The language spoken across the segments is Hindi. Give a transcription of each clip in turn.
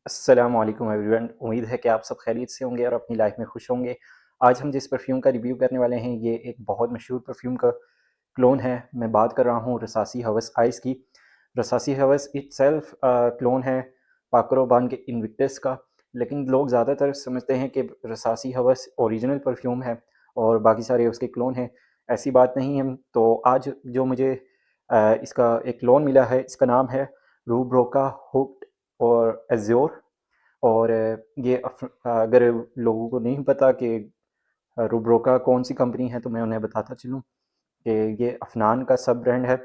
अस्सलामु अलैकुम एवरीवन। उम्मीद है कि आप सब खैरियत से होंगे और अपनी लाइफ में खुश होंगे। आज हम जिस परफ्यूम का रिव्यू करने वाले हैं ये एक बहुत मशहूर परफ्यूम का क्लोन है। मैं बात कर रहा हूँ रसासी हवस आइस की। रसासी हवस इटसेल्फ क्लोन है पाक रोबान के इन्विक्टस का, लेकिन लोग ज़्यादातर समझते हैं कि रसासी हवस ओरिजिनल परफ्यूम है और बाकी सारे उसके क्लोन हैं। ऐसी बात नहीं है। तो आज जो मुझे इसका एक क्लोन मिला है, इसका नाम है रूब्रोका हुक्ड और एज़्योर। और ये अगर लोगों को नहीं पता कि रूब्रोका कौन सी कंपनी है तो मैं उन्हें बताता चलूँ कि ये अफनान का सब ब्रांड है।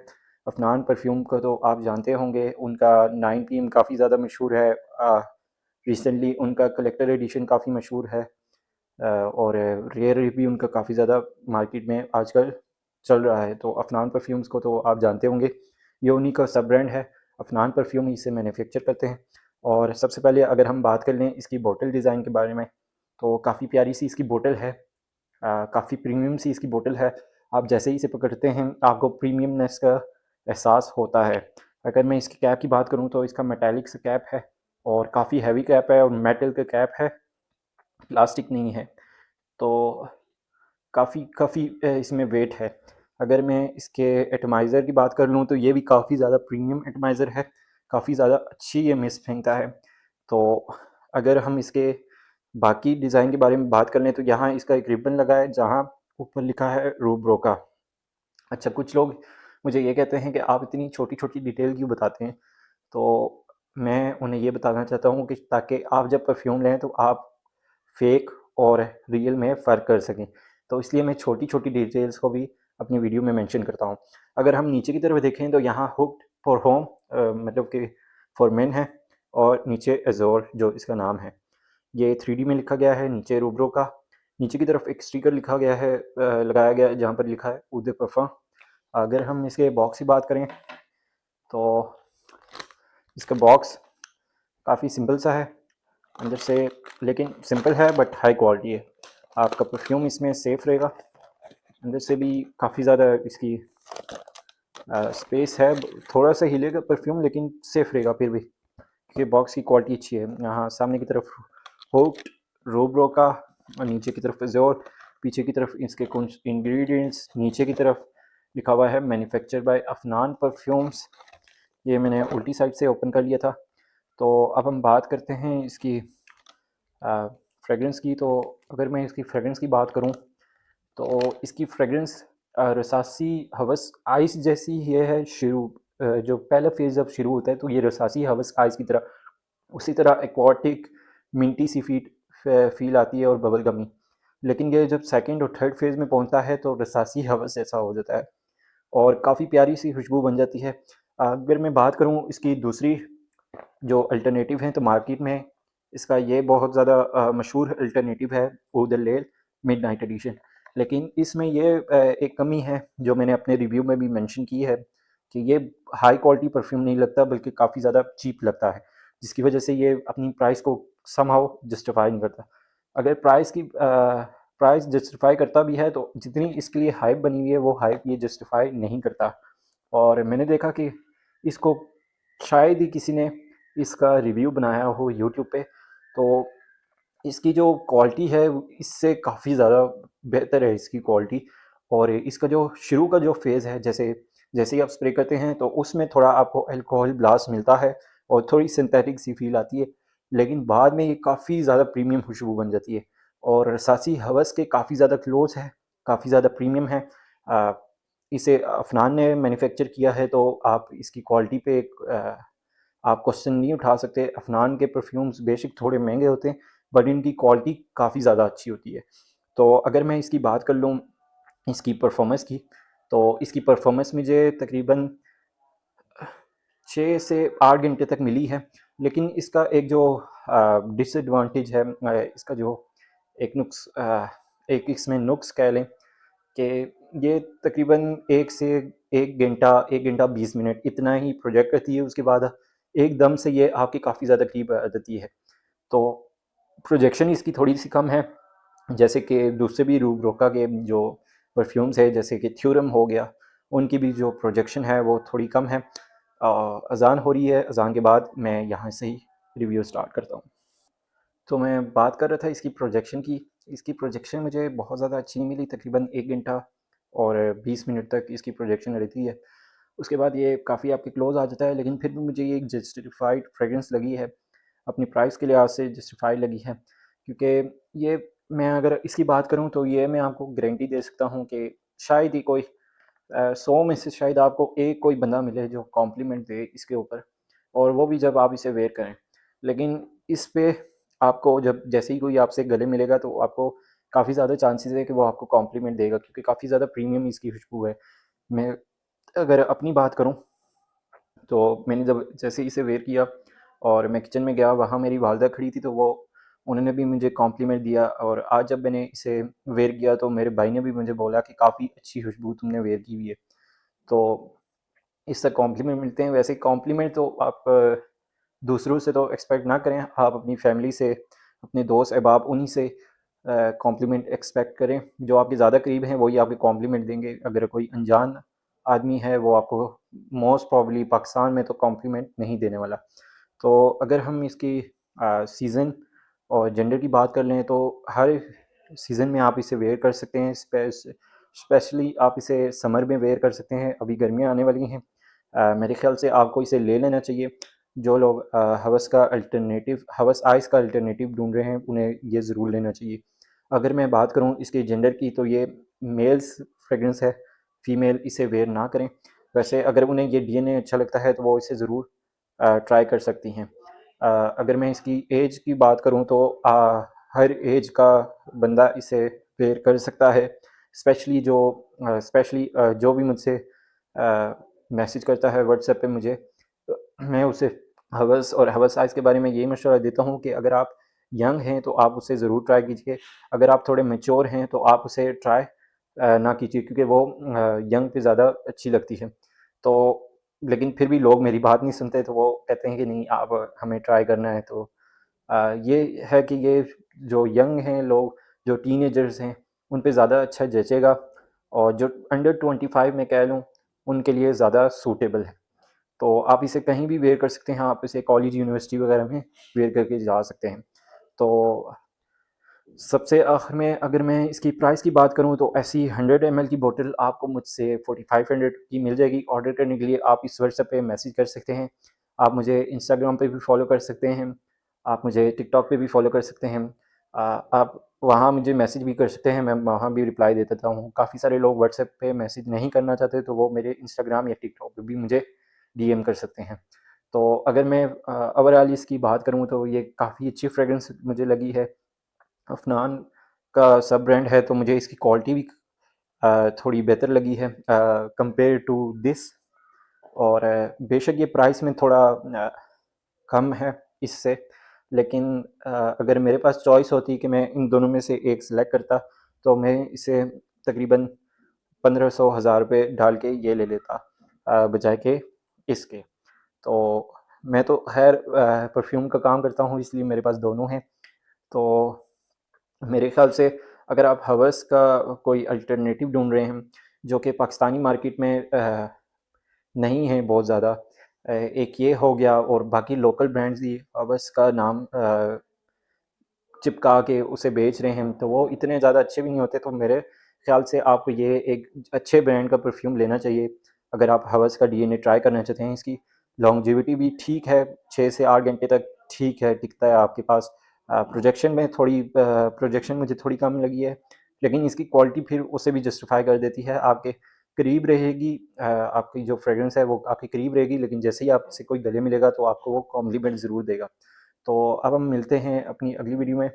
अफनान परफ्यूम को तो आप जानते होंगे, उनका 9PM काफ़ी ज़्यादा मशहूर है। रिसेंटली उनका कलेक्टर एडिशन काफ़ी मशहूर है। और रेयर भी उनका काफ़ी ज़्यादा मार्केट में आजकल चल रहा है। तो अफनान परफ्यूम्स को तो आप जानते होंगे, ये उन्हीं का सब ब्रांड है। अफनान परफ्यूम ही इसे मैन्युफैक्चर करते हैं। और सबसे पहले अगर हम बात कर लें इसकी बोतल डिज़ाइन के बारे में, तो काफ़ी प्यारी सी इसकी बोतल है। काफ़ी प्रीमियम सी इसकी बोतल है। आप जैसे ही इसे पकड़ते हैं आपको प्रीमियमनेस का एहसास होता है। अगर मैं इसकी कैप की बात करूँ तो इसका मेटालिक सा कैप है और काफ़ी हैवी कैप है और मेटल का कैप है, प्लास्टिक नहीं है। तो काफ़ी काफ़ी इसमें वेट है। अगर मैं इसके एटमाइज़र की बात कर लूँ तो ये भी काफ़ी ज़्यादा प्रीमियम एटमाइज़र है, काफ़ी ज़्यादा अच्छी ये मिस्ट फेंकता है। तो अगर हम इसके बाकी डिज़ाइन के बारे में बात कर लें तो यहाँ इसका एक रिबन लगा है जहाँ ऊपर लिखा है रूब्रोका। अच्छा, कुछ लोग मुझे ये कहते हैं कि आप इतनी छोटी-छोटी डिटेल क्यों बताते हैं? तो मैं उन्हें ये बताना चाहता हूँ कि ताकि आप जब परफ्यूम लें तो आप फेक और रियल में फ़र्क कर सकें। तो इसलिए मैं छोटी-छोटी डिटेल्स को भी अपनी वीडियो में मेंशन करता हूँ। अगर हम नीचे की तरफ देखें तो यहाँ हुक्ड फॉर होम मतलब कि फॉर मेन है और नीचे एज़ोर जो इसका नाम है। ये 3D में लिखा गया है, नीचे रूब्रो का। नीचे की तरफ एक स्टिकर लिखा गया है, लगाया गया है जहाँ पर लिखा है ऊद वफ़ा। अगर हम इसके बॉक्स की बात करें तो इसका बॉक्स काफ़ी सिंपल सा है अंदर से, लेकिन सिंपल है बट हाई क्वालिटी है। आपका परफ्यूम इसमें सेफ़ रहेगा। अंदर से भी काफ़ी ज़्यादा इसकी स्पेस है। थोड़ा सा हिलेगा परफ्यूम लेकिन सेफ़ रहेगा फिर भी, क्योंकि बॉक्स की क्वालिटी अच्छी है। यहाँ सामने की तरफ हुक्ड रोब्रो का और नीचे की तरफ ज़ोर, पीछे की तरफ इसके कुछ इंग्रेडिएंट्स, नीचे की तरफ लिखा हुआ है मैन्युफैक्चर बाय अफनान परफ्यूम्स। ये मैंने उल्टी साइड से ओपन कर लिया था। तो अब हम बात करते हैं इसकी फ्रेगरेंस की। तो अगर मैं इसकी फ्रेगरेंस की बात करूं तो इसकी फ्रेगरेंस रसासी हवस आइस जैसी ये है। शुरू जो पहला फेज़ जब शुरू होता है तो ये रसासी हवस आइस की तरह, उसी तरह एक्वाटिक मिंटी सी फील आती है और बबल गमी। लेकिन ये जब सेकंड और थर्ड फेज़ में पहुंचता है तो रसासी हवस जैसा हो जाता है और काफ़ी प्यारी सी खुशबू बन जाती है। अगर मैं बात करूं इसकी दूसरी जो अल्टरनेटिव हैं तो मार्केट में इसका ये बहुत ज़्यादा मशहूर अल्टरनेटिव है ऊद लेल मिडनाइट एडिशन। लेकिन इसमें ये एक कमी है जो मैंने अपने रिव्यू में भी मेंशन की है कि ये हाई क्वालिटी परफ्यूम नहीं लगता बल्कि काफ़ी ज़्यादा चीप लगता है, जिसकी वजह से ये अपनी प्राइस को समहाउ जस्टिफाई नहीं करता। अगर प्राइस जस्टिफाई करता भी है तो जितनी इसके लिए हाइप बनी हुई है वो हाइप ये जस्टिफाई नहीं करता। और मैंने देखा कि इसको शायद ही किसी ने इसका रिव्यू बनाया हो यूट्यूब पे, तो इसकी जो क्वालिटी है इससे काफ़ी ज़्यादा बेहतर है इसकी क्वालिटी। और इसका जो शुरू का जो फेज़ है, जैसे जैसे ही आप स्प्रे करते हैं तो उसमें थोड़ा आपको अल्कोहल ब्लास्ट मिलता है और थोड़ी सिंथेटिक सी फील आती है, लेकिन बाद में ये काफ़ी ज़्यादा प्रीमियम खुशबू बन जाती है और रसासी हवस के काफ़ी ज़्यादा क्लोज है, काफ़ी ज़्यादा प्रीमियम है। इसे अफनान ने मैन्युफैक्चर किया है तो आप इसकी क्वालिटी पे आप क्वेश्चन नहीं उठा सकते। अफनान के परफ्यूम्स बेशक थोड़े महंगे होते हैं बट इनकी क्वालिटी काफ़ी ज़्यादा अच्छी होती है। तो अगर मैं इसकी बात कर लूँ इसकी परफॉर्मेंस की, तो इसकी परफॉर्मेंस मुझे तकरीबन 6 से 8 घंटे तक मिली है। लेकिन इसका एक जो डिसएडवांटेज है, इसका जो एक एक इसमें नुक्स कह लें कि ये तकरीबन 1 घंटा 20 मिनट इतना ही प्रोजेक्ट करती है। उसके बाद एकदम से ये आपके काफ़ी ज़्यादा करीब आ जाती है। तो प्रोजेक्शन इसकी थोड़ी सी कम है, जैसे कि दूसरे भी रूबरोका के जो परफ्यूम्स है जैसे कि थ्योरम हो गया, उनकी भी जो प्रोजेक्शन है वो थोड़ी कम है। अज़ान हो रही है, अज़ान के बाद मैं यहाँ से ही रिव्यू स्टार्ट करता हूँ। तो मैं बात कर रहा था इसकी प्रोजेक्शन की। इसकी प्रोजेक्शन मुझे बहुत ज़्यादा अच्छी नहीं मिली, तकरीबन 1 घंटा और 20 मिनट तक इसकी प्रोजेक्शन रहती है। उसके बाद ये काफ़ी आपके क्लोज़ आ जाता है, लेकिन फिर भी मुझे ये एक जस्टिफाइड फ्रेग्रेंस लगी है, अपनी प्राइस के लिहाज से जस्टिफाइड लगी है। क्योंकि ये, मैं अगर इसकी बात करूँ तो ये मैं आपको गारंटी दे सकता हूँ कि शायद ही कोई 100 में से शायद आपको एक कोई बंदा मिले जो कॉम्प्लीमेंट दे इसके ऊपर, और वो भी जब आप इसे वेयर करें। लेकिन इस पे आपको जब जैसे ही कोई आपसे गले मिलेगा तो आपको काफ़ी ज़्यादा चांसेस है कि वो आपको कॉम्प्लीमेंट देगा, क्योंकि काफ़ी ज़्यादा प्रीमियम इसकी खुशबू है। मैं अगर अपनी बात करूँ तो मैंने जब जैसे इसे वेयर किया और मैं किचन में गया, वहाँ मेरी वालदा खड़ी थी, तो वो उन्होंने भी मुझे कॉम्प्लीमेंट दिया। और आज जब मैंने इसे वेयर किया तो मेरे भाई ने भी मुझे बोला कि काफ़ी अच्छी खुशबू तुमने वेयर की हुई है। तो इससे कॉम्प्लीमेंट मिलते हैं। वैसे कॉम्प्लीमेंट तो आप दूसरों से तो एक्सपेक्ट ना करें, आप अपनी फैमिली से, अपने दोस्त अहबाब, उन्हीं से कॉम्प्लीमेंट एक्सपेक्ट करें। जो आपके ज़्यादा करीब हैं वही आपके कॉम्प्लीमेंट देंगे। अगर कोई अनजान आदमी है वो आपको मोस्ट प्रॉब्ली पाकिस्तान में तो कॉम्प्लीमेंट नहीं देने वाला। तो अगर हम इसकी सीज़न और जेंडर की बात कर लें तो हर सीज़न में आप इसे वेयर कर सकते हैं। स्पेशली आप इसे समर में वेयर कर सकते हैं, अभी गर्मियाँ आने वाली हैं। मेरे ख्याल से आपको इसे ले लेना चाहिए। जो लोग हवस आइस का अल्टरनेटिव ढूंढ रहे हैं उन्हें ये ज़रूर लेना चाहिए। अगर मैं बात करूँ इसके जेंडर की तो ये मेल्स फ्रेगरेंस है, फीमेल इसे वेयर ना करें। वैसे अगर उन्हें ये डीएनए अच्छा लगता है तो वो इसे ज़रूर ट्राई कर सकती हैं। अगर मैं इसकी एज की बात करूँ तो हर एज का बंदा इसे वेयर कर सकता है। स्पेशली जो भी मुझसे मैसेज करता है व्हाट्सएप पे मुझे, मैं उसे हवस साइज़ के बारे में यही मशवरा देता हूँ कि अगर आप यंग हैं तो आप उसे ज़रूर ट्राई कीजिए। अगर आप थोड़े मैच्योर हैं तो आप उसे ट्राई ना कीजिए, क्योंकि वो यंग पे ज़्यादा अच्छी लगती है। तो लेकिन फिर भी लोग मेरी बात नहीं सुनते, तो वो कहते हैं कि नहीं, आप हमें ट्राई करना है। तो ये है कि ये जो यंग हैं लोग, जो टीनेजर्स हैं, उन पे ज़्यादा अच्छा जचेगा, और जो अंडर 25 मैं कह लूँ उनके लिए ज़्यादा सूटेबल है। तो आप इसे कहीं भी वेयर कर सकते हैं, आप इसे कॉलेज यूनिवर्सिटी वगैरह में वेयर करके जा सकते हैं। तो सबसे आखिर में अगर मैं इसकी प्राइस की बात करूँ तो ऐसी 100 ml की बोतल आपको मुझसे 4500 की मिल जाएगी। ऑर्डर करने के लिए आप इस व्हाट्सएप पे मैसेज कर सकते हैं। आप मुझे इंस्टाग्राम पे भी फॉलो कर सकते हैं, आप मुझे टिकटॉक पे भी फॉलो कर सकते हैं। आप वहाँ मुझे मैसेज भी कर सकते हैं, मैं वहाँ भी रिप्लाई दे देता हूँ। काफ़ी सारे लोग व्हाट्सएप पे मैसेज नहीं करना चाहते, तो वो मेरे इंस्टाग्राम या टिकटॉक पे भी मुझे डीएम कर सकते हैं। तो अगर मैं ओवरऑल इसकी बात करूँ तो ये काफ़ी अच्छी फ्रेगरेंस मुझे लगी है। अफनान का सब ब्रांड है, तो मुझे इसकी क्वालिटी भी थोड़ी बेहतर लगी है कंपेयर टू दिस। और बेशक ये प्राइस में थोड़ा कम है इससे, लेकिन अगर मेरे पास चॉइस होती कि मैं इन दोनों में से एक सिलेक्ट करता तो मैं इसे तकरीबन 1500 हज़ार रुपये डाल के ये ले लेता बजाय के इसके। तो मैं तो खैर परफ्यूम का काम करता हूँ, इसलिए मेरे पास दोनों हैं। तो मेरे ख़्याल से अगर आप हवस का कोई अल्टरनेटिव ढूँढ रहे हैं जो कि पाकिस्तानी मार्केट में नहीं है बहुत ज़्यादा, एक ये हो गया, और बाकी लोकल ब्रांड्स भी हवस का नाम चिपका के उसे बेच रहे हैं, तो वो इतने ज़्यादा अच्छे भी नहीं होते। तो मेरे ख़्याल से आपको ये एक अच्छे ब्रांड का परफ्यूम लेना चाहिए अगर आप हवस का डीएनए ट्राई करना चाहते हैं। इसकी लॉन्जेविटी भी ठीक है, 6 से 8 घंटे तक ठीक है, टिकता है आपके पास। प्रोजेक्शन मुझे थोड़ी कम लगी है, लेकिन इसकी क्वालिटी फिर उसे भी जस्टिफाई कर देती है। आपके करीब रहेगी, आपकी जो फ्रेगरेंस है वो आपके करीब रहेगी, लेकिन जैसे ही आपसे कोई गले मिलेगा तो आपको वो कॉम्प्लीमेंट ज़रूर देगा। तो अब हम मिलते हैं अपनी अगली वीडियो में।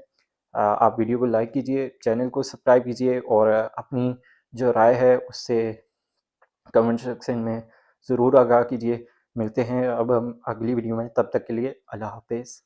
आप वीडियो को लाइक कीजिए, चैनल को सब्सक्राइब कीजिए, और अपनी जो राय है उससे कमेंट सेक्शन में ज़रूर आगाह कीजिए। मिलते हैं अब हम अगली वीडियो में, तब तक के लिए अल्लाह हाफ़िज़।